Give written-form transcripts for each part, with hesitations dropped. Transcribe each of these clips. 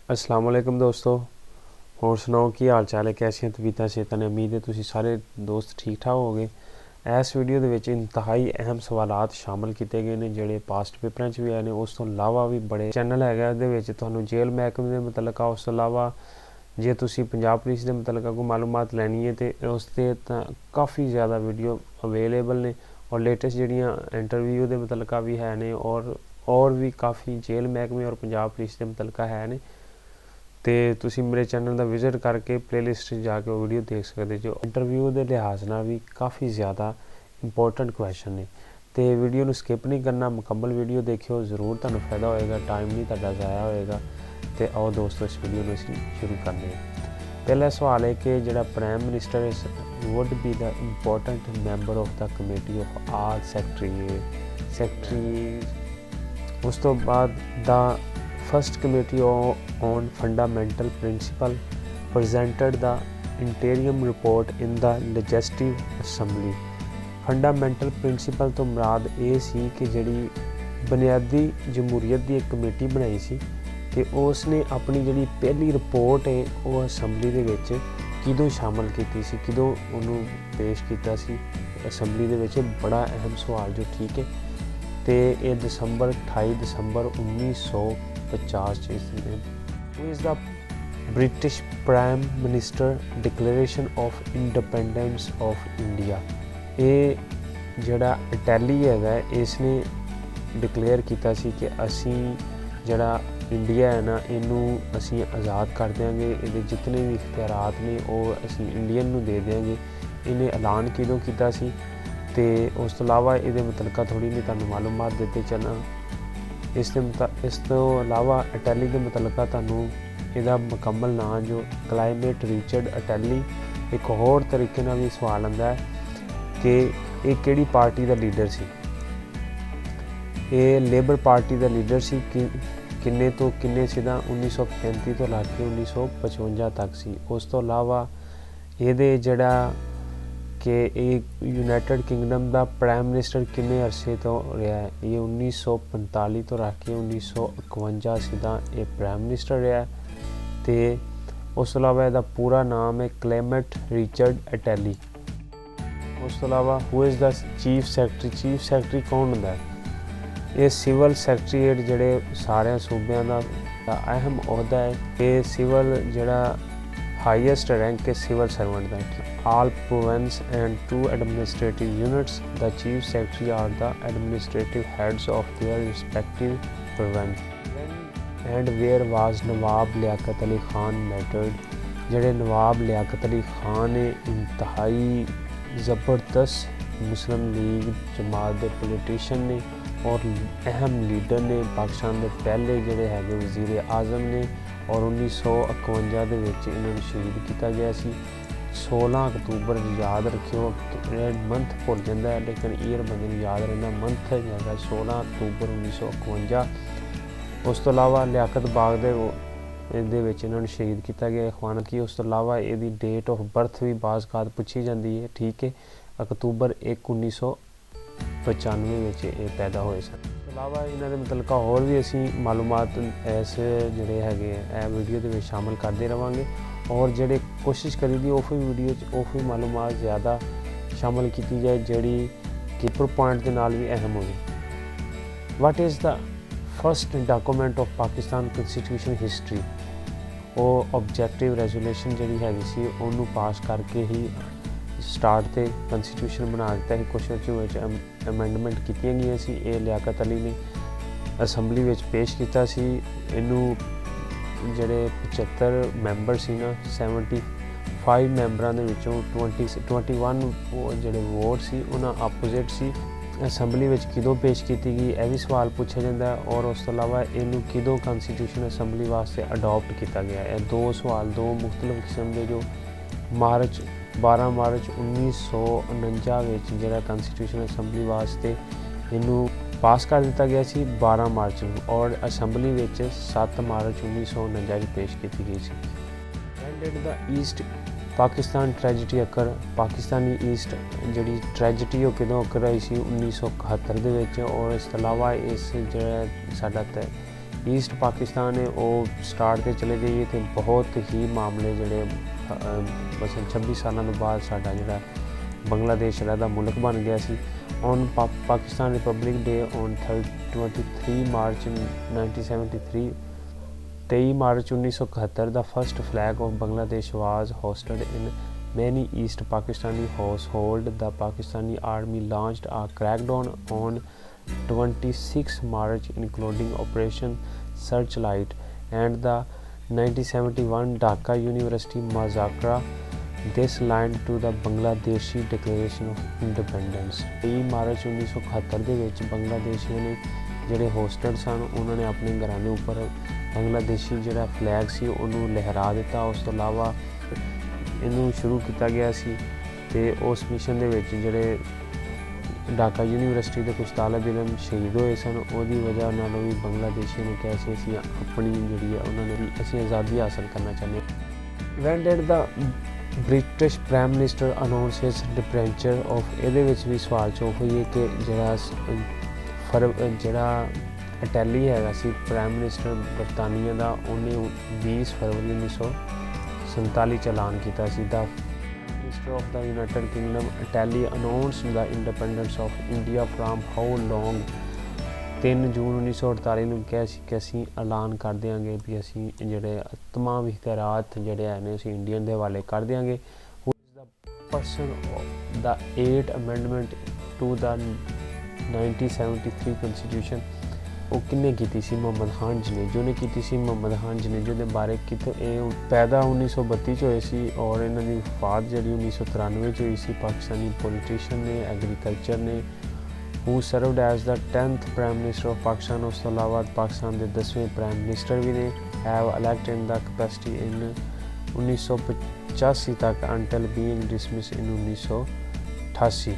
अस्सलाम वालेकुम दोस्तों। होर सुनाओ की हाल चाल है, कैसियां तबीयतां सेहतां ने। उम्मीद है तुसीं सारे दोस्त ठीक ठाक होगे। इस वीडियो दे विच इंतहाई अहम सवालात शामिल किए गए ने जिहड़े पास्ट पेपरां च भी आए ने। उस तो इलावा भी बड़े चैनल हैगा इहदे विच तुहानूं जेल महकमे दे मुतलका, उस तो इलावा जे तुसीं पंजाब पुलिस दे मुतलका कोई मालूमात लैनी है तो उस ते काफ़ी ज़्यादा वीडियो अवेलेबल ने और लेटेस्ट जिहड़ियां इंटरव्यू दे मुतलका भी है ने और भी काफ़ी जेल महकमे और पंजाब पुलिस दे मुतलका है ने। तो तुसी मेरे चैनल का विजिट करके प्लेलिस्ट जाके वो वीडियो देख सकते जो इंटरव्यू के लिहाज नाल भी काफ़ी ज़्यादा इंपॉर्टेंट क्वेश्चन ने। तो वीडियो को स्किप नहीं करना, मुकम्मल वीडियो देखियो, जरूर तुहानूं फायदा होएगा, टाइम नहीं तुहाडा ज़ाया होएगा। तो आओ दोस्तों इस वीडियो को असीं शुरू करते हैं। पहला सवाल है कि जिहड़ा prime minister would be the important member of the committee of all secretary. उस तो बाद the first committee on fundamental principle presented the interim report in the legislative assembly। Fundamental principal तो मुराद ये सी कि जिहड़ी बुनियादी जमहूरीयत की एक कमेटी बनाई सी कि उसने अपनी जिहड़ी पहली रिपोर्ट है वो असैम्बली दे विच किदों शामिल कीती सी, किदों उहनूं पेश कीता सी असैम्बली दे विच। बड़ा अहम सवाल जो, ठीक है। तो ये 28 दिसंबर 1950 Who is the British Prime Minister Declaration of Independence of India। ये जड़ा अटैली है इसने डिक्लेयर किया सी कि असी जड़ा इंडिया है ना इनू असी आज़ाद कर देंगे, ये जितने भी इख्तियारात ने वो असी इंडियन नू दे देंगे। इन्हें ऐलान किदों किया सी ते उस तो इलावा ये मुतलका थोड़ी नहीं तुहानूं मालूमात देते चलना। इस तो इलावा अटैली के मुतलका तुहानूं इहदा मुकम्मल नाम जो क्लाइमेट रिचर्ड अटैली। एक होर तरीके नाल भी सवाल आंदा है कि ये किहड़ी पार्टी का लीडर सी। ये लेबर पार्टी का लीडर सी। किन्ने तो किन्ने सीधा 1935 तो लैके 1955 तक सी। उस तो इलावा ये जड़ा कि यूनाइटेड किंगडम का प्राइम मिनिस्टर किन्ने अरसे तो रहा है, ये 1945 तो रख के 1951 सीधा ये प्राइम मिनिस्टर रहा है। तो उस तो इलावा इसका पूरा नाम है क्लेमेंट रिचर्ड अटैली। उस तो इलावा who is the chief secretary. Chief secretary कौन होंदा है? ये सिविल सैकटरीएट जिहड़े सारे सूबे का अहम अहदा है। ये सिविल जिहड़ा हाईएस्ट रैंक है सिविल सर्वेंट का। All province and 2 administrative units, the chief secretary are the administrative heads of their respective province। And where was Nawab Liaquat Ali Khan murdered। जिहड़े नवाब लियाकत अली खान ने इंतहाई ज़बरदस्त मुस्लिम लीग जमात के पोलिटिशियन ने और अहम लीडर ने, पाकिस्तान के पहले जिहड़े हैगे वज़ीर आज़म ने, और 1951 दे विच इन्हां नूं शहीद किया गया सी। 16 अक्तूबर याद रखियो, मंथ भुल जाता है लेकिन ईयर बंदे याद रहना। मंथ है 16 अक्तूबर 1951। उस तो इलावा लियाकत बाग दे इन्होंने शहीद किया गया इखवान की। उस तो इलावा यदी डेट ऑफ बर्थ भी बाज़ पूछी जाती है, ठीक है। अक्तूबर 1 1995 ये पैदा हुए सन। उस तो इलावा इन्होंने मुतलका होर भी असी मालूमात इस जोड़े है वीडियो के शामिल करते रहेंगे और जेडे कोशिश करी दी वो वीडियो वो मालूमात ज़्यादा शामिल की जाए जड़ी कीपर पॉइंट के नाल भी अहम हो। What is the first document of Pakistan constitution history. वो ऑब्जेक्टिव रेजोल्यूशन जी हैगी उन्होंने पास करके ही स्टार्ट से कॉन्स्टिट्यूशन बना दिता है। कुछ अमेंडमेंट की गई सी। ये लियाकत अली ने असैम्बली में पेश किया सी। इनू जिहड़े 75 मैंबर सी ना, 75 मैंबरां दे विचों 21 जिहड़े वोट सी उन्हां अपोजिट सी। असैम्बली में किदों पेश की गई यह भी सवाल पूछा जाता है। और उस तो इलावा इनू किदों कॉन्स्टिट्यूशन असैम्बली वास्ते अडॉप्ट किया गया है। दो सवाल, दो मुख्तलिफ किस्म के जो 12 मार्च 1949 जिहड़ा कॉन्स्टिट्यूशन असैम्बली वास्ते इनू पास कर दिता गया सी 12 मार्च और असैम्बली में 7 मार्च 1949 पेश की गई सी। And the East Pakistan tragedy occur. Pakistani East जी ट्रैजिडी वो कदों अकर आई सी 1971 और इस तो इलावा इस जो साडा ईस्ट पाकिस्तान है वो स्टार्ट ते चले जाइए तो बहुत ही मामले जड़े बस 26 सालों के बाद साडा जड़ा बांग्लादेश रहता मुल्क बन गया सी। On Pakistan republic day on 23 March 1973 23 March 1971 the first flag of Bangladesh was hoisted in many East Pakistani households. The Pakistani army launched a crackdown on 26 March including Operation Searchlight and the 1971 Dhaka University massacre. This led to the Bangladeshi Declaration of Independence। 23 March 1971 ਦੇ ਵਿੱਚ ਬੰਗਲਾਦੇਸ਼ੀਆਂ ਨੇ ਜਿਹੜੇ ਹੋਸਟਡ ਸਨ ਉਹਨਾਂ ਨੇ ਆਪਣੇ ਘਰਾਂ ਦੇ ਉੱਪਰ ਬੰਗਲਾਦੇਸ਼ੀ ਜਿਹੜਾ ਫਲੈਗ ਸੀ ਉਹਨੂੰ ਲਹਿਰਾ ਦਿੱਤਾ। ਉਸ ਤੋਂ ਇਲਾਵਾ ਇਹਨੂੰ ਸ਼ੁਰੂ ਕੀਤਾ ਗਿਆ ਸੀ ਤੇ ਉਸ ਮਿਸ਼ਨ ਦੇ ਵਿੱਚ ਜਿਹੜੇ ਢਾਕਾ ਯੂਨੀਵਰਸਿਟੀ ਦੇ ਕੁਝ ਤਾਲਿਬ ਇਲਮ ਸ਼ਹੀਦ ਹੋਏ ਸਨ ਉਹਦੀ ਵਜ੍ਹਾ ਨਾਲ ਵੀ ਬੰਗਲਾਦੇਸ਼ੀਆਂ ਨੂੰ ਕਿਹਾ ਸੀ ਅਸੀਂ ਆਪਣੀ ਜਿਹੜੀ ਹੈ ਉਹਨਾਂ ਨੇ ਵੀ ਅਸੀਂ ਆਜ਼ਾਦੀ ਹਾਸਲ ਕਰਨਾ ਚਾਹੁੰਦੇ ਹਾਂ। When did the British prime minister announce his departure of ਇਹਦੇ ਵਿੱਚ ਵੀ ਸਵਾਲ ਚੌਕ ਹੋਈ ਹੈ ਕਿ ਜਿਹੜਾ ਅਟੈਲੀ ਹੈਗਾ ਸੀ ਪ੍ਰਾਈਮ ਮਿਨਿਸਟਰ ਬਰਤਾਨੀਆ ਦਾ ਉਹਨੇ 20 ਫਰਵਰੀ 1947 ਚ ਐਲਾਨ ਕੀਤਾ ਸੀ। The minister of the United Kingdom Attlee announced the independence of India from how long 3 June 1948 ਨੂੰ ਕਿਹਾ ਸੀ ਕਿ ਅਸੀਂ ਐਲਾਨ ਕਰ ਦਿਆਂਗੇ ਵੀ ਅਸੀਂ ਜਿਹੜੇ ਤਮਾਮ ਇਖਤਿਆਰਾਤ ਜਿਹੜੇ ਹੈ ਨੇ ਅਸੀਂ ਇੰਡੀਅਨ ਦੇ ਹਵਾਲੇ ਕਰ ਦਿਆਂਗੇ। Who is the person the 8th amendment to the 1973 constitution ਉਹ ਕਿੰਨੇ ਕੀਤੀ ਸੀ? ਮੁਹੰਮਦ ਖਾਨ ਜਨੇਜੋ ਨੇ ਕੀਤੀ ਸੀ। ਮੁਹੰਮਦ ਖਾਨ ਜਨੇਜੋ ਦੇ ਬਾਰੇ ਕਿਤੇ ਇਹ ਪੈਦਾ 1932 ਚ ਹੋਏ ਸੀ ਔਰ ਇਹਨਾਂ ਦੀ ਵਫਾਤ ਜਿਹੜੀ 1993 ਚ ਹੋਈ ਸੀ। ਪਾਕਿਸਤਾਨੀ ਪੋਲੀਟੀਸ਼ੀਅਨ ਨੇ, ਐਗਰੀਕਲਚਰ ਨੇ, who served as the 10th Prime Minister of Pakistan। ਉਸ ਤੋਂ ਇਲਾਵਾ ਪਾਕਿਸਤਾਨ ਦੇ 10ਵੇਂ ਪ੍ਰਾਈਮ ਮਿਨਿਸਟਰ ਵੀ ਨੇ। have elected in the capacity in 1985 ਤੱਕ until being dismissed in 1988।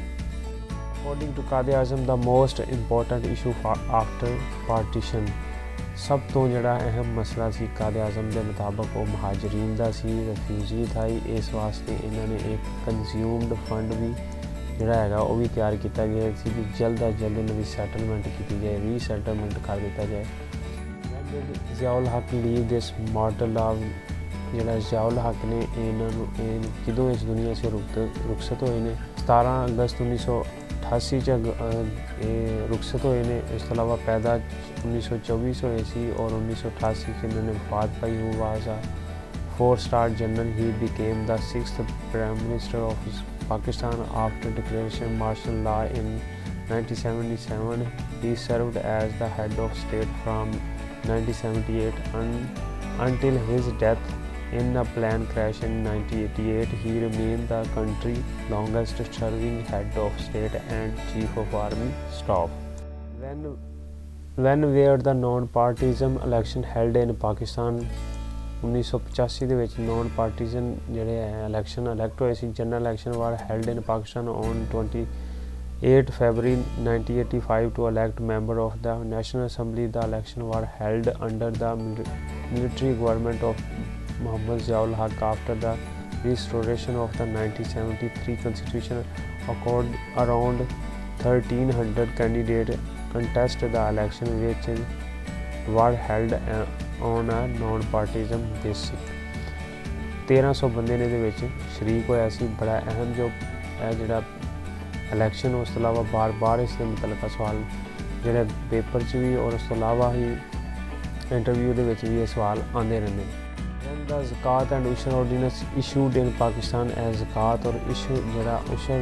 According to Quaid Azam, the most important issue after partition ਸਭ ਤੋਂ ਜਿਹੜਾ ਅਹਿਮ ਮਸਲਾ ਸੀ ਕਾਇਦ ਆਜ਼ਮ ਦੇ ਮੁਤਾਬਕ ਉਹ ਮਹਾਜਰੀਨ ਦਾ ਸੀ, ਰਫਿਊਜੀ ਥਾ। ਇਸ ਵਾਸਤੇ ਇਹਨਾਂ ਨੇ ਇੱਕ ਕੰਜ਼ਿਊਮਡ ਫੰਡ ਵੀ ਜਿਹੜਾ ਹੈਗਾ ਉਹ ਵੀ ਤਿਆਰ ਕੀਤਾ ਗਿਆ ਸੀ ਕਿ ਜਲਦ ਤੋਂ ਜਲਦ ਇਹਨਾਂ ਦੀ ਸੈਟਲਮੈਂਟ ਕੀਤੀ ਜਾਏ, ਰੀਸੈਟਲਮੈਂਟ ਕਰ ਦਿੱਤਾ ਜਾਏ। ਜ਼ਿਆਉਲ ਹੱਕ ਲੀਵ ਦਿਸ ਮਾਰਟਲ ਲਾਵ ਜਿਹੜਾ ਜ਼ਿਆਉਲ ਹੱਕ ਨੇ ਇਹਨਾਂ ਨੂੰ ਕਿਦੋਂ ਇਸ ਦੁਨੀਆ ਸੇ ਰੁਖਸਤ ਹੋਏ ਨੇ 17 ਅਗਸਤ 1988 ਚ ਇਹ ਰੁਖਸਤ ਹੋਏ ਨੇ। ਇਸ ਤੋਂ ਇਲਾਵਾ ਪੈਦਾ 1924 ਹੋਏ ਸੀ ਔਰ 1988 ਚ ਇਹਨਾਂ ਨੇ ਵਫਾਤ ਪਾਈ। ਉਹ ਵਾਜ਼ ਆ 4-star general। he became the 6th prime minister of Pakistan after declaration martial law in 1977। he served as the head of state from 1978 until his death in a plane crash in 1988। he remained the country's longest serving head of state and chief of army staff। when were the non-partisan election held in Pakistan? 1985 ਦੇ ਵਿੱਚ non ਪਾਰਟੀਜ਼ਨ ਜਿਹੜੇ election elect ਹੋਏ ਸੀ। General election were held in Pakistan on 28 February 1985 to elect member of the National Assembly। the election were held under the military government of Muhammad Ziaul Haq after the restoration of the 1973 constitution। around 1300 candidates contested the election which were held on a non-partisan basis। 1300 ਬੰਦੇ ਨੇ ਇਹਦੇ ਵਿੱਚ ਸ਼ਰੀਕ ਹੋਇਆ ਸੀ। ਬੜਾ ਅਹਿਮ ਜੋ ਇਹ ਜਿਹੜਾ ਇਲੈਕਸ਼ਨ। ਉਸ ਤੋਂ ਇਲਾਵਾ ਬਾਰ ਇਸ ਦੇ ਮੁਤਲਕਾ ਸਵਾਲ ਜਿਹੜੇ ਪੇਪਰ 'ਚ ਵੀ ਔਰ ਉਸ ਤੋਂ ਇਲਾਵਾ ਹੀ ਇੰਟਰਵਿਊ ਦੇ ਵਿੱਚ ਵੀ ਇਹ ਸਵਾਲ ਆਉਂਦੇ ਰਹਿੰਦੇ ਨੇ। When the Zakat and Ushur ordinance issued in Pakistan as Zakat ਔਰ ਜਿਹੜਾ ਉਸ਼ਰ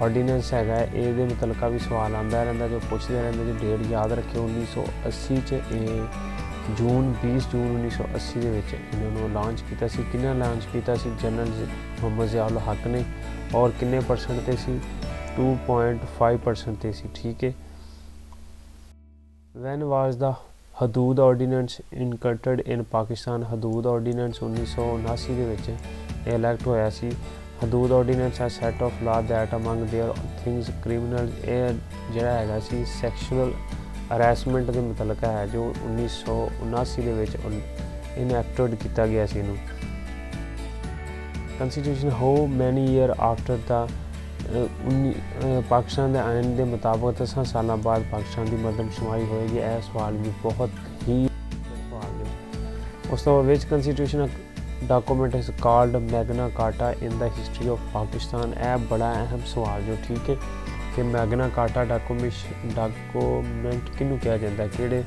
ਆਰਡੀਨੈਂਸ ਹੈਗਾ ਇਹਦੇ ਮੁਤਲਕਾ ਵੀ ਸਵਾਲ ਆਉਂਦਾ ਰਹਿੰਦਾ ਜੋ ਪੁੱਛਦੇ ਰਹਿੰਦੇ ਜੋ ਡੇਟ ਯਾਦ ਰੱਖਿਓ 1980 ਚ ਇਹ 20 ਜੂਨ 1980 ਦੇ ਵਿੱਚ ਇਹਨਾਂ ਨੂੰ ਲਾਂਚ ਕੀਤਾ ਸੀ। ਕਿਹਨਾਂ ਲਾਂਚ ਕੀਤਾ ਸੀ? ਜਨਰਲ ਮੁਹੰਮਦ ਜ਼ਿਆਉਲ ਹੱਕ ਨੇ ਔਰ ਕਿੰਨੇ ਪਰਸੈਂਟ ਤੇ ਸੀ? 2.5% ਤੇ ਸੀ। ਠੀਕ ਹੈ। when was the Hudood ordinance enacted in Pakistan? Hudood ordinance 1979 ਦੇ ਵਿੱਚ ਇਹ ਇਲੈਕਟ ਹੋਇਆ ਸੀ। Hudood ordinance a set of law that among their things criminal. ਇਹ ਜਿਹੜਾ ਹੈਗਾ ਸੀ ਸੈਕਸ਼ੂਅਲ ਹਰੈਸਮੈਂਟ ਦੇ ਮੁਤਲਕ ਹੈ ਜੋ 1979 ਦੇ ਵਿੱਚ ਇਨੈਕਟਡ ਕੀਤਾ ਗਿਆ ਸੀ ਇਹਨੂੰ। ਕੰਸਟੀਟਿਊਸ਼ਨ ਹਾਊ ਮੈਨੀ ਈਅਰ ਆਫਟਰ ਦਾ ਪਾਕਿਸਤਾਨ ਦੇ ਆਇਨ ਦੇ ਮੁਤਾਬਕ 10 ਸਾਲਾਂ ਬਾਅਦ ਪਾਕਿਸਤਾਨ ਦੀ ਮਰਦਮਸ਼ੁਮਾਰੀ ਹੋਏਗੀ। ਇਹ ਸਵਾਲ ਵੀ ਬਹੁਤ ਹੀ उस तो which constitution document is called Magna Carta in the history of Pakistan. यह बड़ा अहम सवाल जो ठीक है कि मैग्ना कार्टा डॉक्यूमेंट किनू कहा जाता है, किहड़े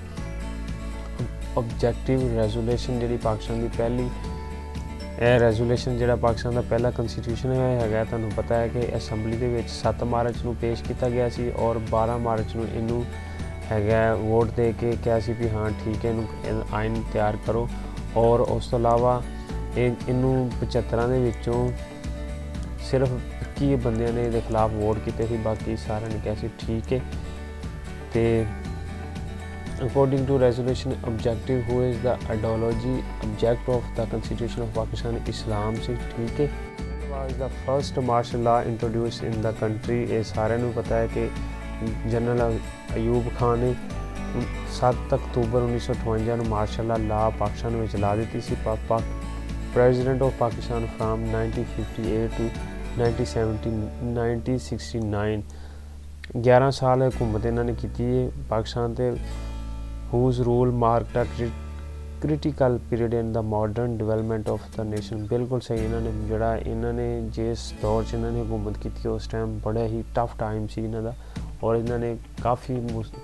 ऑब्जेक्टिव रेजोल्यूशन जी पाकिस्तान की पहली रेजोल्यूशन जो पाकिस्तान का पहला कॉन्स्टिट्यूशन है तुहानूं पता है कि असैंबली के 7 मार्च को पेश किया गया सी और 12 मार्च को इनू है वोट दे के कहा सी भी हाँ ठीक है इनू आइन तैयार करो। और उस तो इलावा इनू 75 ਦੇ ਵਿੱਚੋਂ सिर्फ 21 ਬੰਦਿਆਂ ने इहदे खिलाफ वोट किए थे, बाकी सारे ने कहा सी ठीक है। तो according to resolution objective who is the ideology object of the constitution of Pakistan इस्लाम से ठीक है। Was the first martial law introduce in the country. ये सारे को पता है कि जनरल अयूब खान ने 7 अक्तूबर 1958 को मार्शल लॉ पाकिस्तान में ला दी सी। President of Pakistan from 1958 to 1969 11 साल हुकूमत इन्होंने की है पाकिस्तान से। Whose rule marked a critical period in the modern development of the nation. बिल्कुल सही इन्होंने जिस दौर से इन्होंने हुकूमत की उस टाइम बड़ा ही टफ टाइम सी इन्हों और इन्होंने काफ़ी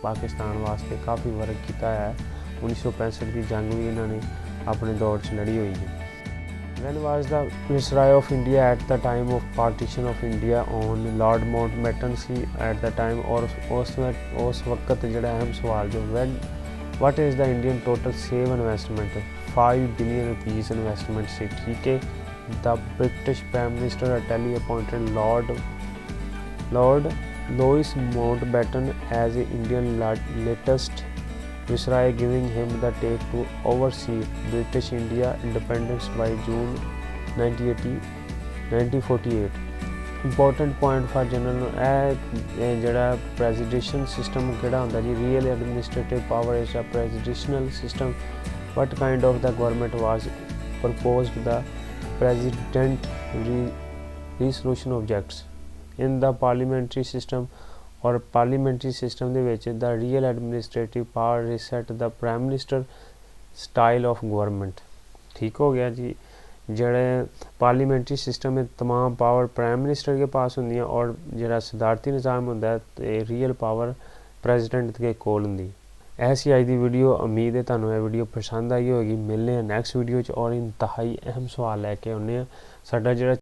पाकिस्तान वास्ते काफ़ी वर्क किया है। 1965 की जंग भी इन्होंने अपने दौर से लड़ी हुई है। When was the Viceroy of India at the time of partition of India on Lord Mountbatten C at the time और उस वक्त जड़ा अहम सवाल जो what is the Indian total save investment 5 billion rupees investment से ठीक है। The British Prime Minister Attlee appointed Lord Louis Mountbatten as Indian latest Viceroy, giving him the take to oversee British India independence by June 1948। Important point for general जड़ा presidential system केड़ा होंदा जी real administrative power is a presidential system। What kind of the government was proposed the president resolution objects in the parliamentary system और parliamentary system they which the real administrative power reset the prime minister style of government ठीक हो गया जी। जड़े पार्लीमेंट्री system में तमाम power prime minister के पास होंदी और जड़ा सदारती निज़ाम होंदा है रियल पावर प्रेजिडेंट के कोल होंदी। ऐसी अज दी वीडियो उम्मीद है तुहानूं यह वीडियो पसंद आई होगी। मिलने नैक्सट वीडियो और इंतहाई अहम सवाल लैके आउने साडा जड़ा